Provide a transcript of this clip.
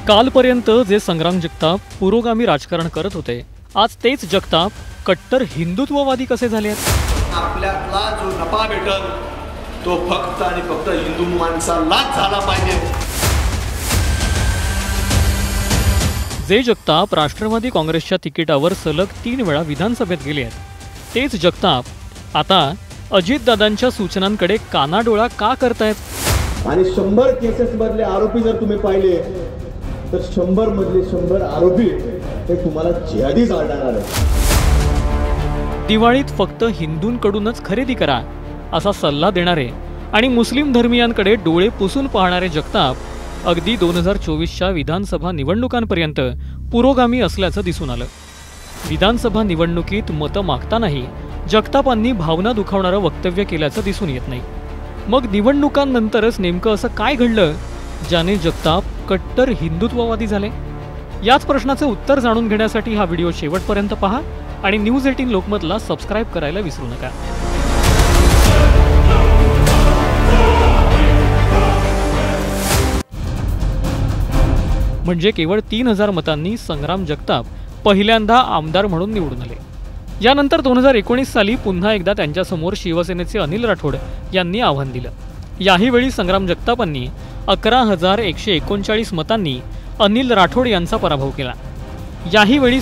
कालपर्यंत जे संग्राम जगताप पुरोगामी राजकारण करत होते, आज तेच जगताप कट्टर हिंदुत्ववादी कसे झाले आहेत? आपल्याला जो नफा भेटल तो फक्त आणि फक्त हिंदू माणसालाच झाला पाहिजे। जे जगताप राष्ट्रवादी काँग्रेसच्या तिकिटावर सलग 3 वेळा विधानसभेत गेले आहेत, तेच जगताप आता अजितदादांच्या सूचनांकडे कानाडोळा का करतायत? आणि 100 केसेस मधले आरोपी जर तुम्ही पाहिले तर 100 मधले 100 आरोपी हे तुम्हाला जिहादी जाळणार आहेत। दिवाळीत फक्त हिंदूंकडूनच खरेदी करा असा सल्ला देणारे आणि मुस्लिम धर्मियांकडे डोळे पुसून पाहणारे जगताप अगदी 2024च्या विधानसभा निवडणुकांपर्यंत पुरोगामी असल्याचं दिसून आलं। विधानसभा निवडणुकीत मतं मागतानाही जगतापांनी भावना दुखावणारं वक्तव्य केल्याचं दिसून येत नाही। मग निवडणुकांनंतरच नेमकं असं काय घडलं ज्याने जगताप कट्टर हिंदुत्ववादी झाले? याच प्रश्नाचं उत्तर जाणून घेण्यासाठी हा व्हिडिओ शेवटपर्यंत पहा आणि न्यूज 18 लोकमतला सबस्क्राईब करायला विसरू नका। म्हणजे केवळ 3000 मतांनी संग्राम जगताप पहिल्यांदा आमदार म्हणून निवडून आले। यानंतर 2019 साली पुन्हा एकदा त्यांच्यासमोर शिवसेनेचे अनिल राठोड यांनी आव्हान दिलं। याही वेळी संग्राम जगतापांनी 11,139 मतांनी अनिल राठोड यांचा पराभव केला। याही वेळी